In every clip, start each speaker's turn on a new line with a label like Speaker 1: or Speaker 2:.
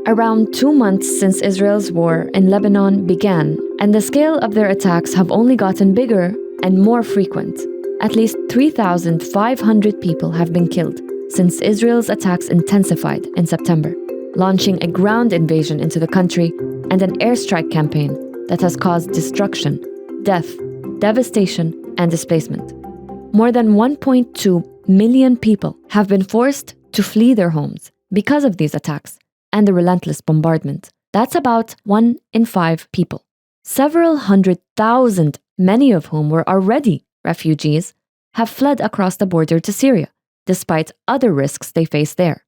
Speaker 1: Around 2 months since Israel's war in Lebanon began, and the scale of their attacks have only gotten bigger and more frequent. At least 3,500 people have been killed since Israel's attacks intensified in September, launching a ground invasion into the country and an airstrike campaign that has caused destruction, death, devastation, and displacement. More than 1.2 million people have been forced to flee their homes because of these attacks and the relentless bombardment. That's about 1 in 5 people. Several 100,000, many of whom were already refugees, have fled across the border to Syria, despite other risks they face there.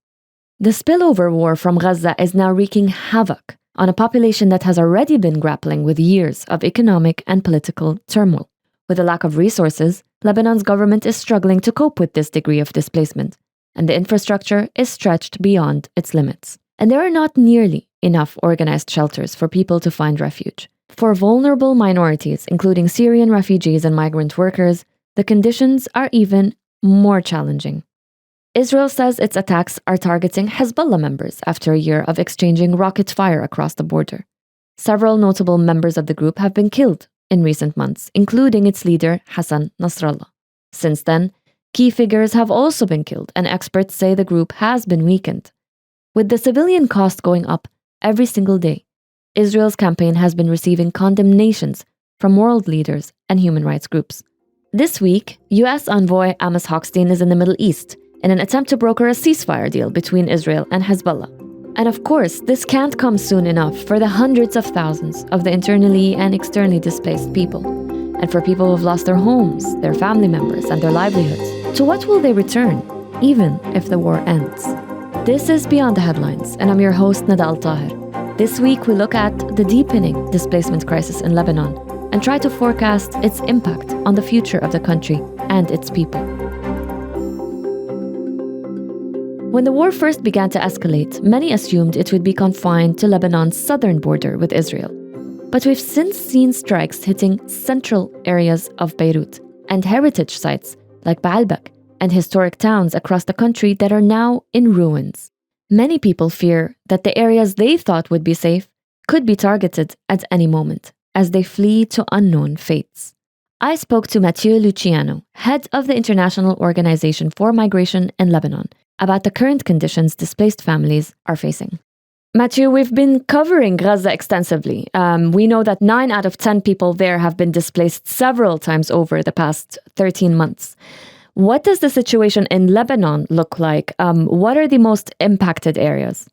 Speaker 1: The spillover war from Gaza is now wreaking havoc on a population that has already been grappling with years of economic and political turmoil. With a lack of resources, Lebanon's government is struggling to cope with this degree of displacement, and the infrastructure is stretched beyond its limits. And there are not nearly enough organized shelters for people to find refuge. For vulnerable minorities, including Syrian refugees and migrant workers, the conditions are even more challenging. Israel says its attacks are targeting Hezbollah members after a year of exchanging rocket fire across the border. Several notable members of the group have been killed in recent months, including its leader, Hassan Nasrallah. Since then, key figures have also been killed, and experts say the group has been weakened. With the civilian cost going up every single day, Israel's campaign has been receiving condemnations from world leaders and human rights groups. This week, US envoy Amos Hochstein is in the Middle East in an attempt to broker a ceasefire deal between Israel and Hezbollah. And of course, this can't come soon enough for the hundreds of thousands of the internally and externally displaced people, and for people who've lost their homes, their family members, and their livelihoods. To what will they return, even if the war ends? This is Beyond the Headlines, and I'm your host, Nada Al-Tahir. This week, we look at the deepening displacement crisis in Lebanon and try to forecast its impact on the future of the country and its people. When the war first began to escalate, many assumed it would be confined to Lebanon's southern border with Israel. But we've since seen strikes hitting central areas of Beirut and heritage sites like Baalbek and historic towns across the country that are now in ruins. Many people fear that the areas they thought would be safe could be targeted at any moment as they flee to unknown fates. I spoke to Mathieu Luciano, head of the International Organization for Migration in Lebanon, about the current conditions displaced families are facing. Mathieu, we've been covering Gaza extensively. We know that 9 out of 10 people there have been displaced several times over the past 13 months. What does the situation in Lebanon look like? What are the most impacted areas?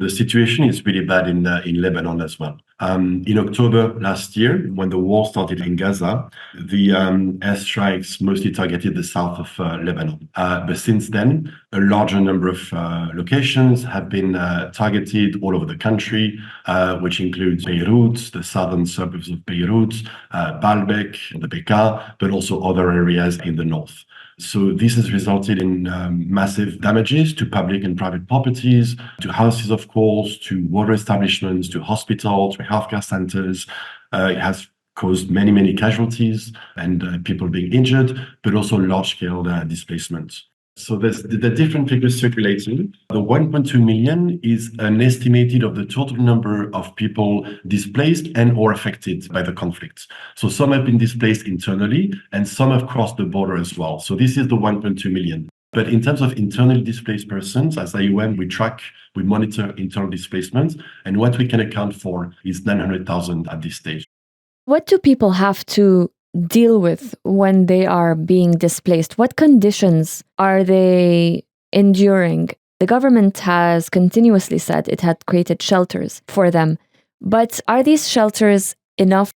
Speaker 2: The situation is really bad in Lebanon as well. In October last year, when the war started in Gaza, the airstrikes mostly targeted the south of Lebanon. But since then, a larger number of locations have been targeted all over the country, which includes Beirut, the southern suburbs of Beirut, Baalbek, the Bekaa, but also other areas in the north. So this has resulted in massive damages to public and private properties, to houses, of course, to water establishments, to hospitals, to healthcare centers. It has caused many, many casualties and people being injured, but also large-scale displacement. So there's the different figures circulating. The 1.2 million is an estimated of the total number of people displaced and or affected by the conflict. So some have been displaced internally and some have crossed the border as well. So this is the 1.2 million. But in terms of internally displaced persons, as IOM, we monitor internal displacement, and what we can account for is 900,000 at this stage.
Speaker 1: What do people have to deal with when they are being displaced? What conditions are they enduring? The government has continuously said it had created shelters for them, but are these shelters enough?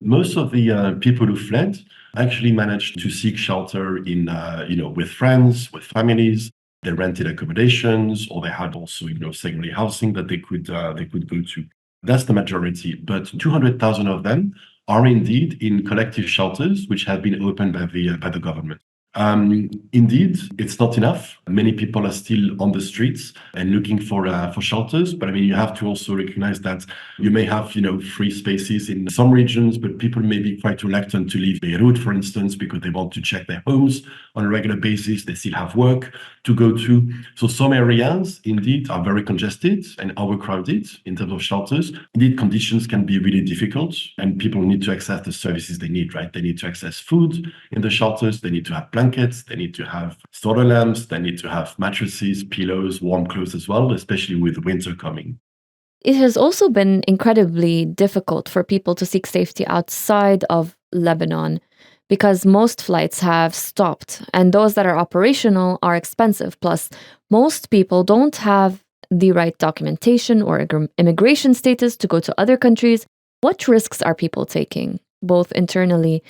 Speaker 2: Most of the people who fled actually managed to seek shelter in, with friends, with families. They rented accommodations, or they had also, secondary housing that they could go to. That's the majority, but 200,000 of them are indeed in collective shelters, which have been opened by the government. Indeed, it's not enough. Many people are still on the streets and looking for shelters. But I mean, you have to also recognize that you may have, free spaces in some regions, but people may be quite reluctant to leave Beirut, for instance, because they want to check their homes on a regular basis. They still have work to go to. So some areas, indeed, are very congested and overcrowded in terms of shelters. Indeed, conditions can be really difficult, and people need to access the services they need, right? They need to access food in the shelters. They need to have blankets. They need to have solar lamps. They need to have mattresses, pillows, warm clothes as well, especially with winter coming.
Speaker 1: It has also been incredibly difficult for people to seek safety outside of Lebanon because most flights have stopped, and those that are operational are expensive. Plus, most people don't have the right documentation or immigration status to go to other countries. What risks are people taking, both internally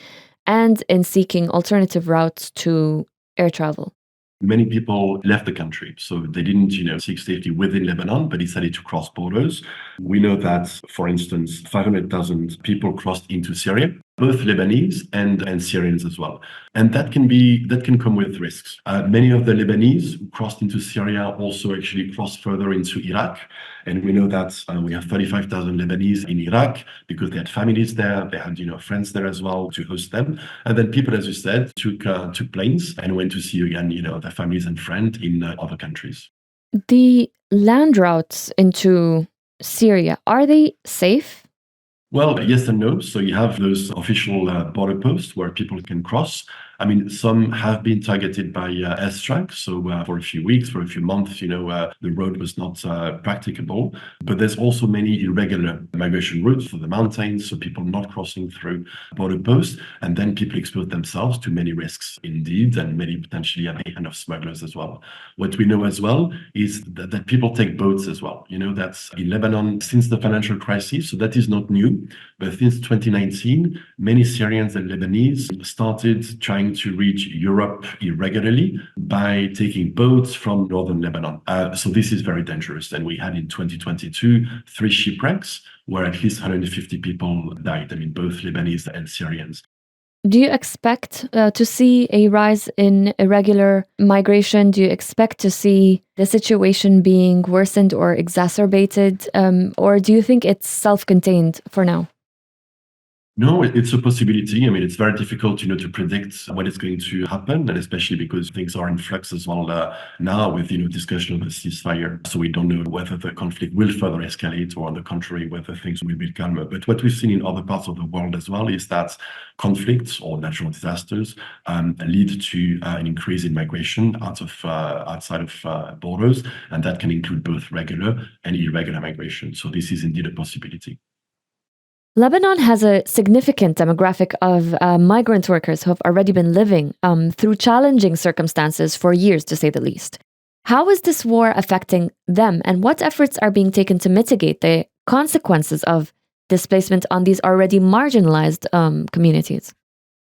Speaker 1: and in seeking alternative routes to air travel?
Speaker 2: Many people left the country. So they didn't, seek safety within Lebanon, but decided to cross borders. We know that, for instance, 500,000 people crossed into Syria, both Lebanese and Syrians as well. And that can come with risks. Many of the Lebanese who crossed into Syria also actually crossed further into Iraq. And we know that we have 35,000 Lebanese in Iraq because they had families there, they had, friends there as well to host them. And then people, as you said, took planes and went to see again, their families and friends in other countries.
Speaker 1: The land routes into Syria, are they safe?
Speaker 2: Well, yes and no. So you have those official border posts where people can cross. I mean, some have been targeted by airstrikes. So for a few weeks, for a few months, the road was not practicable. But there's also many irregular migration routes for the mountains. So people not crossing through border posts. And then people expose themselves to many risks indeed, and many potentially at the hand of smugglers as well. What we know as well is that people take boats as well. That's in Lebanon since the financial crisis. So that is not new. But since 2019, many Syrians and Lebanese started trying to reach Europe irregularly by taking boats from northern Lebanon. So this is very dangerous. And we had in 2022 3 shipwrecks where at least 150 people died. I mean, both Lebanese and Syrians.
Speaker 1: Do you expect to see a rise in irregular migration? Do you expect to see the situation being worsened or exacerbated? Or do you think it's self-contained for now?
Speaker 2: No, it's a possibility. I mean, it's very difficult, to predict what is going to happen, and especially because things are in flux as well now with, discussion of the ceasefire. So we don't know whether the conflict will further escalate or on the contrary, whether things will be calmer. But what we've seen in other parts of the world as well is that conflicts or natural disasters lead to an increase in migration outside of borders, and that can include both regular and irregular migration. So this is indeed a possibility.
Speaker 1: Lebanon has a significant demographic of migrant workers who have already been living through challenging circumstances for years, to say the least. How is this war affecting them, and what efforts are being taken to mitigate the consequences of displacement on these already marginalized communities?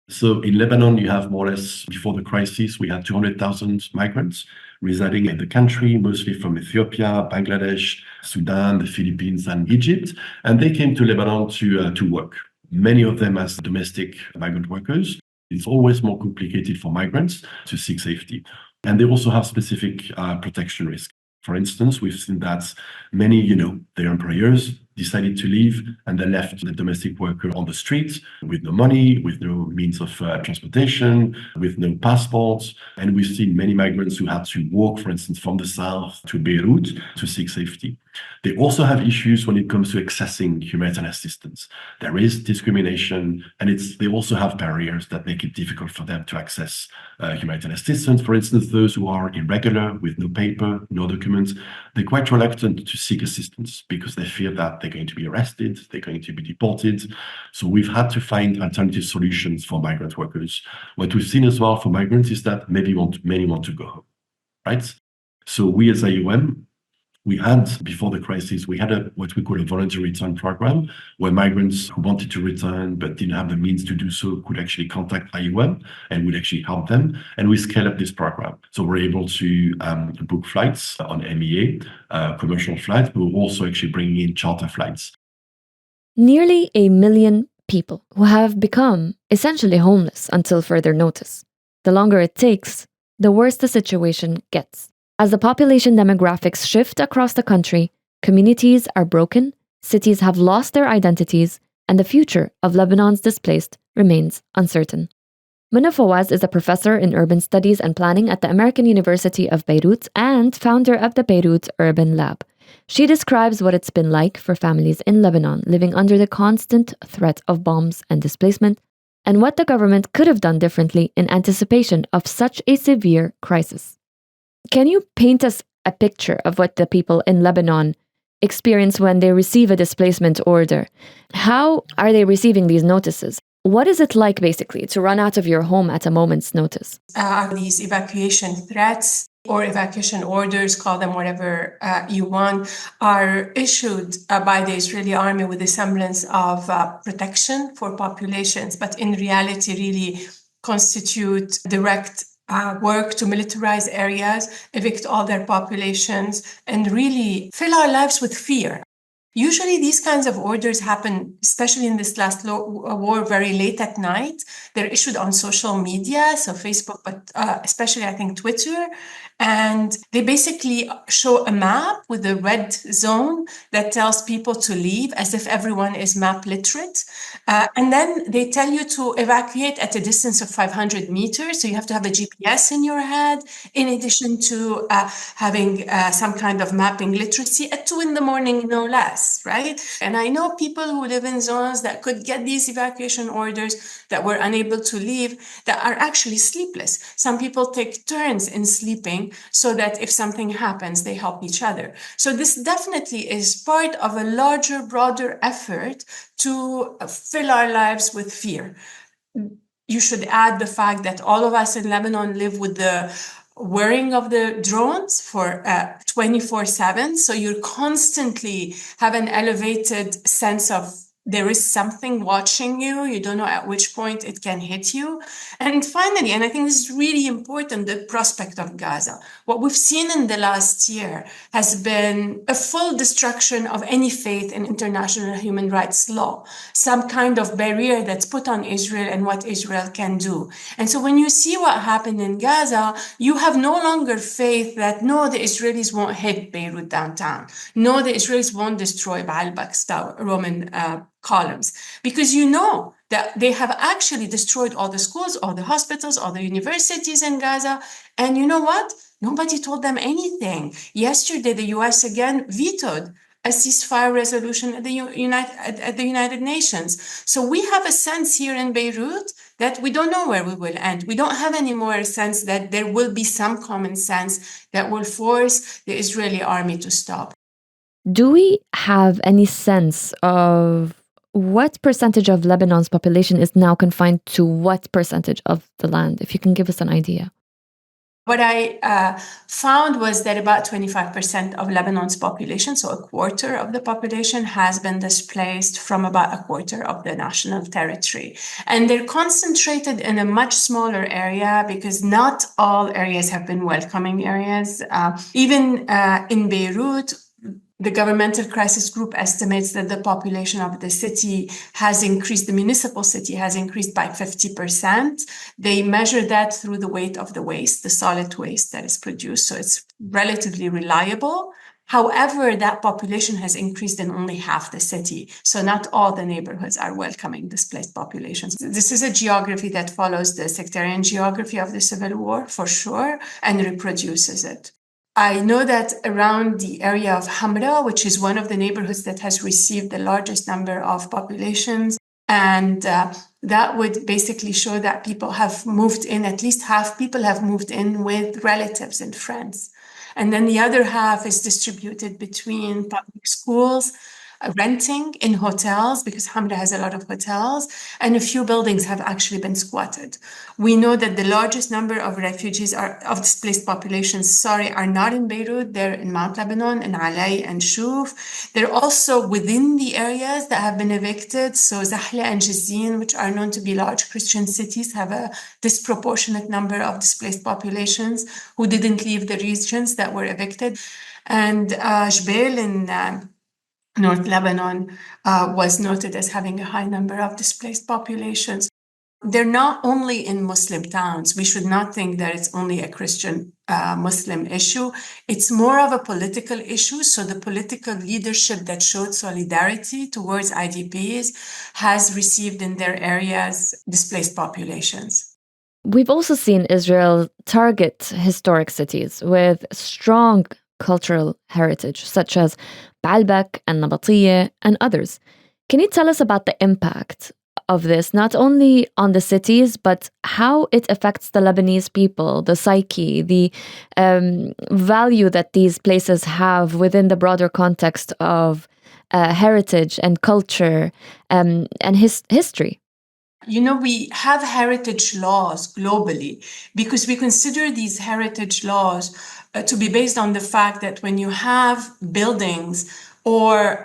Speaker 2: So in Lebanon, you have more or less, before the crisis, we had 200,000 migrants residing in the country, mostly from Ethiopia, Bangladesh, Sudan, the Philippines, and Egypt. And they came to Lebanon to work, many of them as domestic migrant workers. It's always more complicated for migrants to seek safety. And they also have specific protection risk. For instance, we've seen that many, their employers decided to leave and they left the domestic worker on the street with no money, with no means of transportation, with no passports. And we've seen many migrants who had to walk, for instance, from the south to Beirut to seek safety. They also have issues when it comes to accessing humanitarian assistance. There is discrimination, and they also have barriers that make it difficult for them to access humanitarian assistance. For instance, those who are irregular with no paper, no documents, they're quite reluctant to seek assistance because they fear that they're going to be arrested, they're going to be deported. So we've had to find alternative solutions for migrant workers. What we've seen as well for migrants is that many want to go home, right? So we as IOM, we had, before the crisis, we had what we call a voluntary return program, where migrants who wanted to return but didn't have the means to do so could actually contact IOM and would actually help them. And we scale up this program. So we're able to book flights on MEA, commercial flights, but we're also actually bringing in charter flights.
Speaker 1: Nearly 1 million people who have become essentially homeless until further notice. The longer it takes, the worse the situation gets. As the population demographics shift across the country, communities are broken, cities have lost their identities, and the future of Lebanon's displaced remains uncertain. Munna Fawaz is a professor in urban studies and planning at the American University of Beirut and founder of the Beirut Urban Lab. She describes what it's been like for families in Lebanon living under the constant threat of bombs and displacement, and what the government could have done differently in anticipation of such a severe crisis. Can you paint us a picture of what the people in Lebanon experience when they receive a displacement order? How are they receiving these notices? What is it like, basically, to run out of your home at a moment's notice?
Speaker 3: These evacuation threats or evacuation orders, call them whatever you want, are issued by the Israeli army with the semblance of protection for populations, but in reality really constitute direct work to militarize areas, evict all their populations, and really fill our lives with fear. Usually these kinds of orders happen, especially in this last war, very late at night. They're issued on social media, so Facebook, but especially I think Twitter. And they basically show a map with a red zone that tells people to leave as if everyone is map literate. And then they tell you to evacuate at a distance of 500 meters. So you have to have a GPS in your head, in addition to having some kind of mapping literacy at 2 a.m, no less, right? And I know people who live in zones that could get these evacuation orders that were unable to leave that are actually sleepless. Some people take turns in sleeping so that if something happens, they help each other. So this definitely is part of a larger, broader effort to fill our lives with fear. You should add the fact that all of us in Lebanon live with the whirring of the drones for 24/7. So you constantly have an elevated sense of there is something watching you. You don't know at which point it can hit you. And finally, and I think this is really important, the prospect of Gaza. What we've seen in the last year has been a full destruction of any faith in international human rights law, some kind of barrier that's put on Israel and what Israel can do. And so when you see what happened in Gaza, you have no longer faith that no, the Israelis won't hit Beirut downtown. No, the Israelis won't destroy Baalbek's Roman columns, because you know that they have actually destroyed all the schools, all the hospitals, all the universities in Gaza. And you know what? Nobody told them anything. Yesterday, the US again vetoed a ceasefire resolution at the United Nations. So we have a sense here in Beirut that we don't know where we will end. We don't have any more sense that there will be some common sense that will force the Israeli army to stop.
Speaker 1: Do we have any sense of what percentage of Lebanon's population is now confined to what percentage of the land? If you can give us an idea.
Speaker 3: What I found was that about 25% of Lebanon's population, so a quarter of the population, has been displaced from about a quarter of the national territory. And they're concentrated in a much smaller area because not all areas have been welcoming areas. Even in Beirut, the governmental crisis group estimates that the population of the city has increased, the municipal city has increased by 50%. They measure that through the weight of the waste, the solid waste that is produced. So it's relatively reliable. However, that population has increased in only half the city. So not all the neighborhoods are welcoming displaced populations. This is a geography that follows the sectarian geography of the civil war, for sure, and reproduces it. I know that around the area of Hamra, which is one of the neighborhoods that has received the largest number of populations, and that would basically show that people have moved in, at least half people have moved in with relatives and friends. And then the other half is distributed between public schools, renting in hotels, because Hamra has a lot of hotels, and a few buildings have actually been squatted. We know that the largest number of refugees of displaced populations, are not in Beirut. They're in Mount Lebanon, in Alay and Shuf. They're also within the areas that have been evicted. So Zahla and Jizin, which are known to be large Christian cities, have a disproportionate number of displaced populations who didn't leave the regions that were evicted. And Jbeil in North Lebanon was noted as having a high number of displaced populations. They're not only in Muslim towns. We should not think that it's only a Christian Muslim issue. It's more of a political issue. So the political leadership that showed solidarity towards IDPs has received in their areas displaced populations.
Speaker 1: We've also seen Israel target historic cities with strong cultural heritage, such as Baalbek and Nabatiyeh and others. Can you tell us about the impact of this, not only on the cities, but how it affects the Lebanese people, the psyche, the value that these places have within the broader context of heritage and culture and history?
Speaker 3: You know, we have heritage laws globally because we consider these heritage laws to be based on the fact that when you have buildings or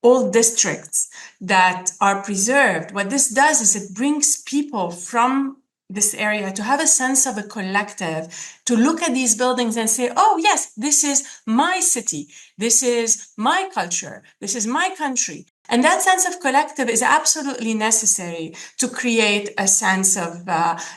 Speaker 3: old districts that are preserved, what this does is it brings people from this area to have a sense of a collective, to look at these buildings and say, oh, yes, this is my city, this is my culture, this is my country. And that sense of collective is absolutely necessary to create a sense of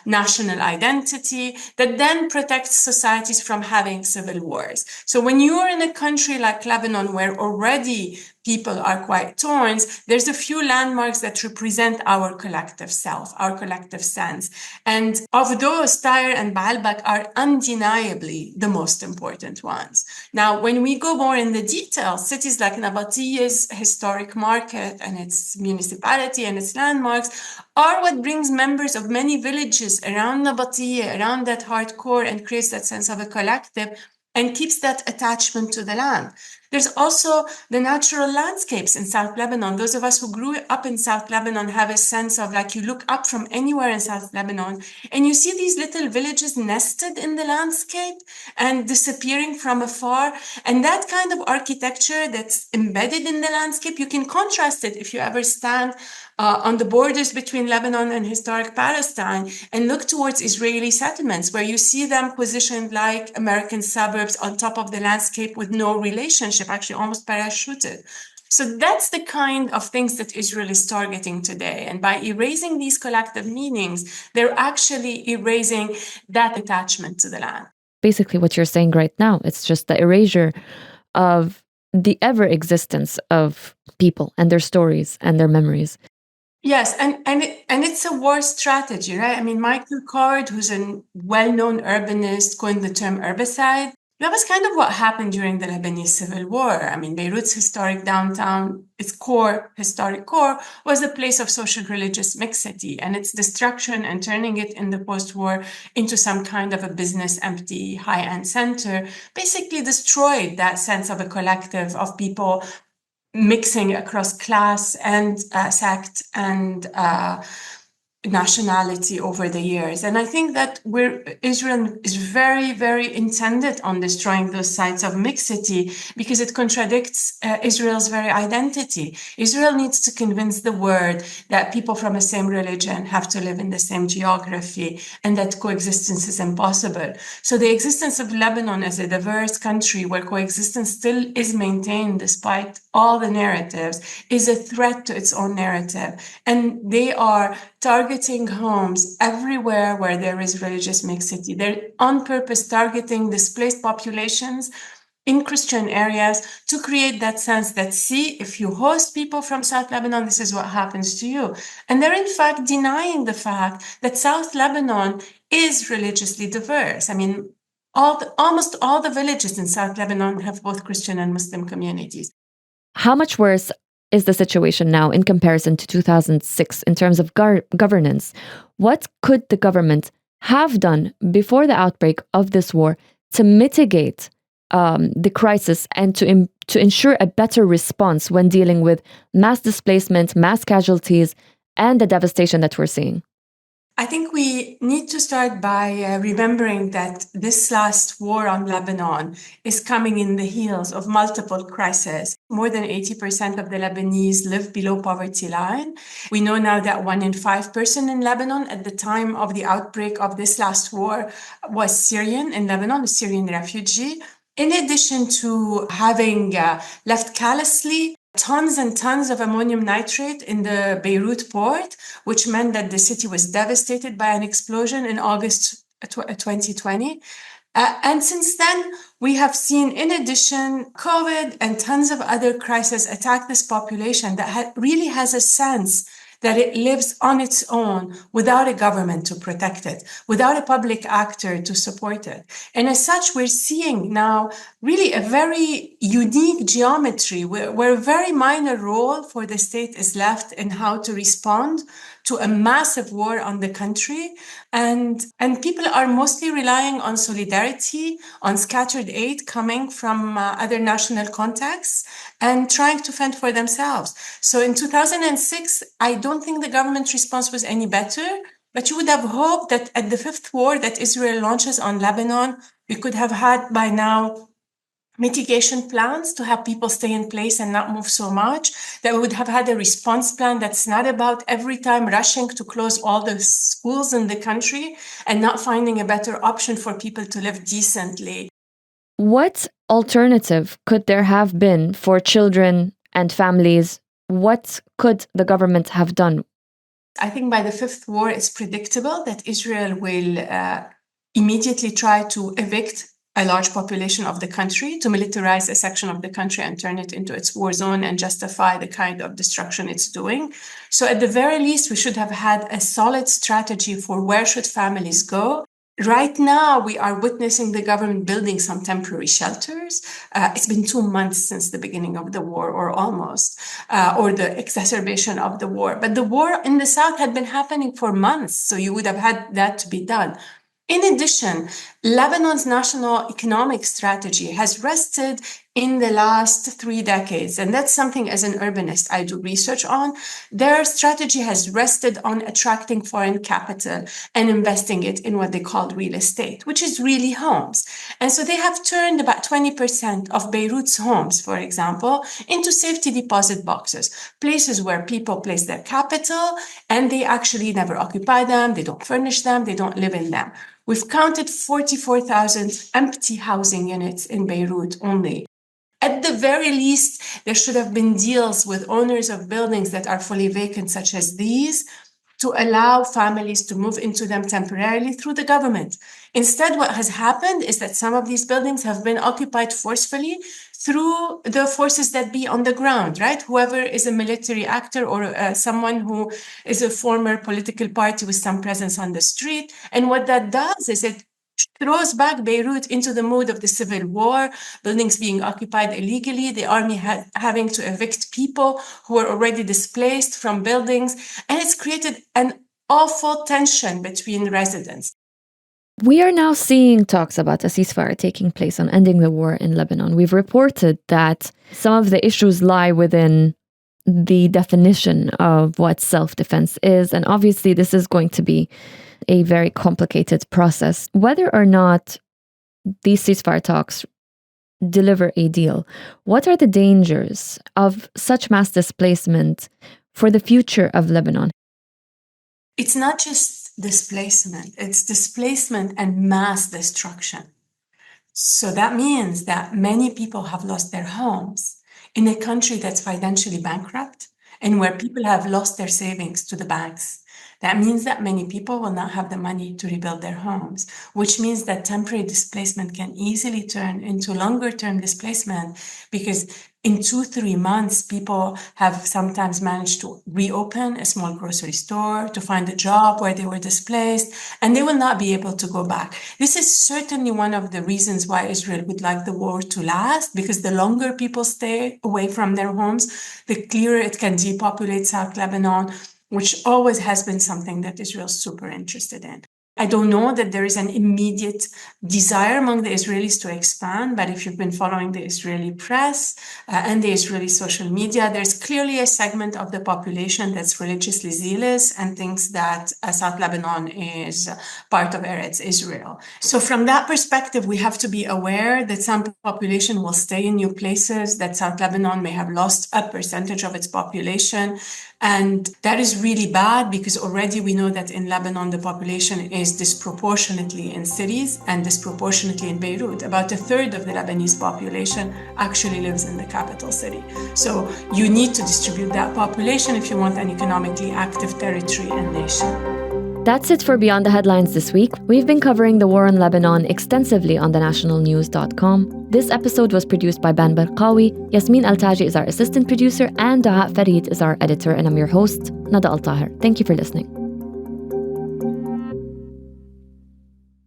Speaker 3: national identity that then protects societies from having civil wars. So when you're in a country like Lebanon, where already people are quite torn, there's a few landmarks that represent our collective self, our collective sense. And of those, Tyre and Baalbek are undeniably the most important ones. Now, when we go more in the details, cities like Nabatiyeh's historic market and its municipality and its landmarks are what brings members of many villages around Nabatiyeh, around that hardcore, and creates that sense of a collective and keeps that attachment to the land. There's also the natural landscapes in South Lebanon. Those of us who grew up in South Lebanon have a sense of like you look up from anywhere in South Lebanon and you see these little villages nested in the landscape and disappearing from afar. And that kind of architecture that's embedded in the landscape, you can contrast it if you ever stand on the borders between Lebanon and historic Palestine and look towards Israeli settlements where you see them positioned like American suburbs on top of the landscape with no relationship, actually almost parachuted. So that's the kind of things that Israel is targeting today. And by erasing these collective meanings, they're actually erasing that attachment to the land.
Speaker 1: Basically, what you're saying right now, it's just the erasure of the ever existence of people and their stories and their memories.
Speaker 3: Yes, and it's a war strategy, right? I mean, Michael Cord, who's a well-known urbanist, coined the term herbicide. That was kind of what happened during the Lebanese Civil War. I mean, Beirut's historic downtown, its core, historic core, was a place of social religious mixity, and its destruction and turning it in the post-war into some kind of a business empty high-end center basically destroyed that sense of a collective of people mixing across class and sect and nationality over the years. And I think that Israel is very, very intended on destroying those sites of mixity because it contradicts Israel's very identity. Israel needs to convince the world that people from the same religion have to live in the same geography and that coexistence is impossible. So the existence of Lebanon as a diverse country where coexistence still is maintained despite all the narratives is a threat to its own narrative. And they are targeting homes everywhere where there is religious mixity. They're on purpose targeting displaced populations in Christian areas to create that sense that, see, if you host people from South Lebanon, this is what happens to you. And they're in fact denying the fact that South Lebanon is religiously diverse. I mean, almost all the villages in South Lebanon have both Christian and Muslim communities.
Speaker 1: How much worse is the situation now in comparison to 2006 in terms of governance? What could the government have done before the outbreak of this war to mitigate the crisis and to ensure a better response when dealing with mass displacement, mass casualties, and the devastation that we're seeing?
Speaker 3: I think we need to start by remembering that this last war on Lebanon is coming in the heels of multiple crises. More than 80% of the Lebanese live below poverty line. We know now that 1 in 5 persons in Lebanon at the time of the outbreak of this last war was Syrian in Lebanon, a Syrian refugee. In addition to having left callously tons and tons of ammonium nitrate in the Beirut port, which meant that the city was devastated by an explosion in August 2020. And since then, we have seen, in addition, COVID and tons of other crises attack this population that really has a sense that it lives on its own without a government to protect it, without a public actor to support it. And as such, we're seeing now really a very unique geometry where a very minor role for the state is left in how to respond to a massive war on the country. And people are mostly relying on solidarity, on scattered aid coming from other national contacts and trying to fend for themselves. So in 2006, I don't think the government response was any better, but you would have hoped that at the fifth war that Israel launches on Lebanon, we could have had by now mitigation plans to have people stay in place and not move so much, that we would have had a response plan that's not about every time rushing to close all the schools in the country and not finding a better option for people to live decently.
Speaker 1: What alternative could there have been for children and families? What could the government have done?
Speaker 3: I think by the fifth war, it's predictable that Israel will immediately try to evict a large population of the country, to militarize a section of the country and turn it into its war zone and justify the kind of destruction it's doing. So at the very least, we should have had a solid strategy for where should families go. Right now, we are witnessing the government building some temporary shelters. It's been 2 months since the beginning of the war, or almost, or the exacerbation of the war. But the war in the south had been happening for months, so you would have had that to be done. In addition, Lebanon's national economic strategy has rested in the last 3 decades, and that's something as an urbanist I do research on. Their strategy has rested on attracting foreign capital and investing it in what they call real estate, which is really homes. And so they have turned about 20% of Beirut's homes, for example, into safety deposit boxes, places where people place their capital and they actually never occupy them, they don't furnish them, they don't live in them. We've counted 44,000 empty housing units in Beirut only. At the very least, there should have been deals with owners of buildings that are fully vacant, such as these, to allow families to move into them temporarily through the government. Instead, what has happened is that some of these buildings have been occupied forcefully through the forces that be on the ground, right? Whoever is a military actor or someone who is a former political party with some presence on the street. And what that does is it throws back Beirut into the mood of the civil war, buildings being occupied illegally, the army having to evict people who were already displaced from buildings, and it's created an awful tension between residents.
Speaker 1: We are now seeing talks about a ceasefire taking place on ending the war in Lebanon. We've reported that some of the issues lie within the definition of what self-defense is, and obviously this is going to be a very complicated process. Whether or not these ceasefire talks deliver a deal, what are the dangers of such mass displacement for the future of Lebanon?
Speaker 3: It's not just displacement, it's displacement and mass destruction. So that means that many people have lost their homes in a country that's financially bankrupt and where people have lost their savings to the banks. That means that many people will not have the money to rebuild their homes, which means that temporary displacement can easily turn into longer-term displacement, because in 2-3 months, people have sometimes managed to reopen a small grocery store, to find a job where they were displaced, and they will not be able to go back. This is certainly one of the reasons why Israel would like the war to last, because the longer people stay away from their homes, the clearer it can depopulate South Lebanon, which always has been something that Israel's super interested in. I don't know that there is an immediate desire among the Israelis to expand, but if you've been following the Israeli press and the Israeli social media, there's clearly a segment of the population that's religiously zealous and thinks that South Lebanon is part of Eretz Israel. So from that perspective, we have to be aware that some population will stay in new places, that South Lebanon may have lost a percentage of its population. And that is really bad, because already we know that in Lebanon, the population is is disproportionately in cities and disproportionately in Beirut. About a third of the Lebanese population actually lives in the capital city. So you need to distribute that population if you want an economically active territory and nation.
Speaker 1: That's it for Beyond the Headlines this week. We've been covering the war in Lebanon extensively on thenationalnews.com. This episode was produced by Ben Barqawi. Yasmin Al-Taji is our assistant producer, and Du'a Farid is our editor, and I'm your host, Nada Al-Tahir. Thank you for listening.